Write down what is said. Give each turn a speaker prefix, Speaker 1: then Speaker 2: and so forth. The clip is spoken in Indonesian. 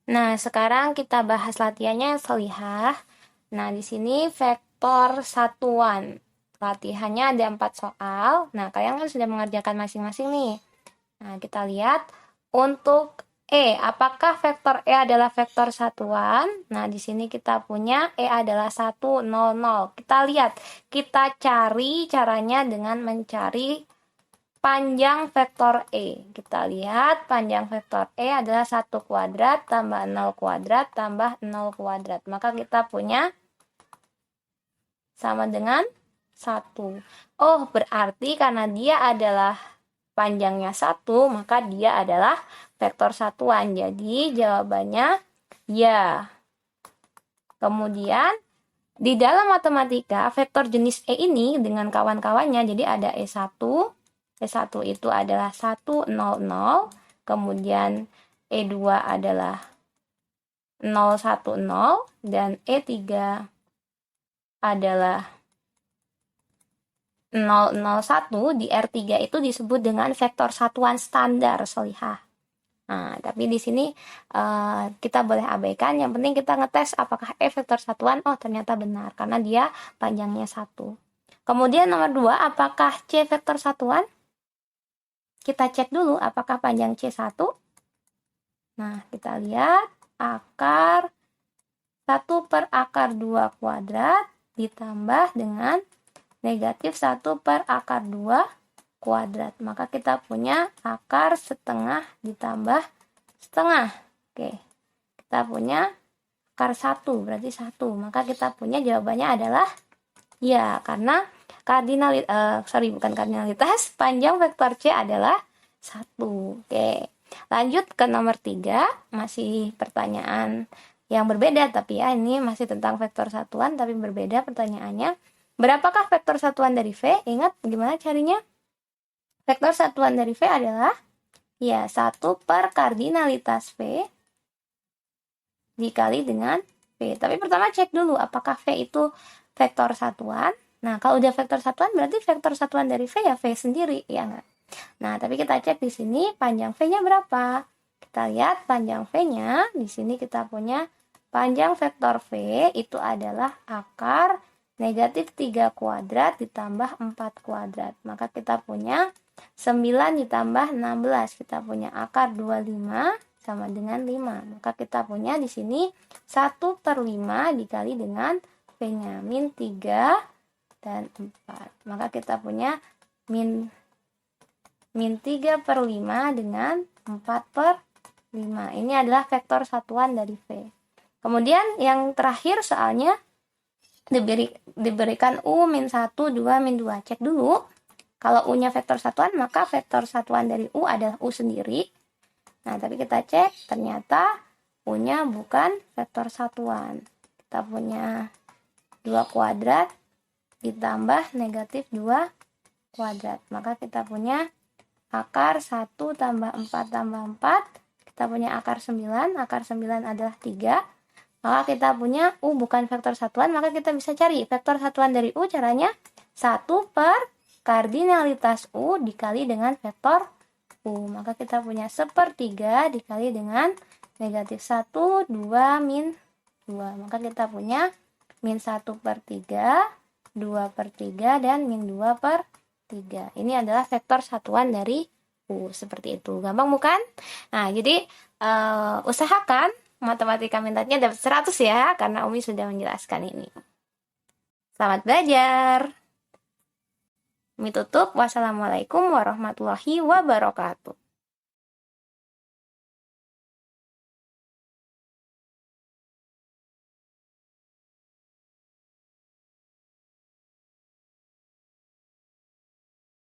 Speaker 1: Nah, sekarang kita bahas latihannya Solihah. Nah, di sini vektor satuan. Latihannya ada 4 soal. Nah, kalian kan sudah mengerjakan masing-masing nih. Nah, kita lihat untuk apakah vektor E adalah vektor satuan? Nah, di sini kita punya E adalah 1, 0, 0. Kita lihat, kita cari caranya dengan mencari panjang vektor E. Kita lihat panjang vektor E adalah 1 kuadrat tambah 0 kuadrat tambah 0 kuadrat. Maka kita punya sama dengan 1. Oh, berarti karena dia adalah panjangnya 1, maka dia adalah vektor satuan. Jadi jawabannya ya. Kemudian di dalam matematika vektor jenis E ini dengan kawan-kawannya, jadi ada E1. E1 itu adalah 1, 0, 0. Kemudian E2 adalah 0, 1, 0. Dan E3 adalah 001. Di R3 itu disebut dengan vektor satuan standar, Solihah. Nah, tapi di sini kita boleh abaikan. Yang penting kita ngetes apakah E vektor satuan. Oh, ternyata benar karena dia panjangnya 1. Kemudian nomor 2, apakah C vektor satuan? Kita cek dulu apakah panjang C1. Nah, kita lihat akar 1 per akar 2 kuadrat ditambah dengan negatif 1 per akar 2 kuadrat. Maka kita punya akar setengah ditambah setengah. Oke, kita punya akar 1, berarti 1. Maka kita punya jawabannya adalah ya, karena kardinalitas, panjang vektor C adalah 1. Oke, lanjut ke nomor 3. Masih pertanyaan yang berbeda, tapi ya ini masih tentang vektor satuan, tapi berbeda pertanyaannya. Berapakah vektor satuan dari V? Ingat gimana carinya? Vektor satuan dari V adalah ya 1 per kardinalitas V dikali dengan V. Tapi pertama cek dulu apakah V itu vektor satuan. Nah, kalau udah vektor satuan berarti vektor satuan dari V ya V sendiri, ya enggak? Nah, tapi kita cek di sini panjang V-nya berapa? Kita lihat panjang V-nya. Di sini kita punya panjang vektor V itu adalah akar negatif 3 kuadrat ditambah 4 kuadrat. Maka kita punya 9 ditambah 16. Kita punya akar 25 sama dengan 5. Maka kita punya di sini 1 per 5 dikali dengan V-nya. Min 3 dan 4. Maka kita punya min 3 per 5 dengan 4 per 5. Ini adalah vektor satuan dari V. Kemudian yang terakhir soalnya diberikan U min 1, 2, min 2. Cek dulu. Kalau U-nya vektor satuan, maka vektor satuan dari U adalah U sendiri. Nah, tapi kita cek, ternyata U-nya bukan vektor satuan. Kita punya 2 kuadrat ditambah negatif 2 kuadrat. Maka kita punya akar 1 tambah 4 tambah 4. Kita punya akar 9. Akar 9 adalah 3. Maka kita punya U bukan vektor satuan, maka kita bisa cari vektor satuan dari U. Caranya 1 per kardinalitas U dikali dengan vektor U. Maka kita punya 1/3 dikali dengan negatif 1, 2, min 2. Maka kita punya min 1/3, 2/3, dan min 2/3. Ini adalah vektor satuan dari U. Seperti itu. Gampang bukan? Nah, jadi usahakan matematika mintatnya dapat 100 ya, karena Umi sudah menjelaskan ini. Selamat belajar. Umi tutup. Wassalamualaikum warahmatullahi wabarakatuh.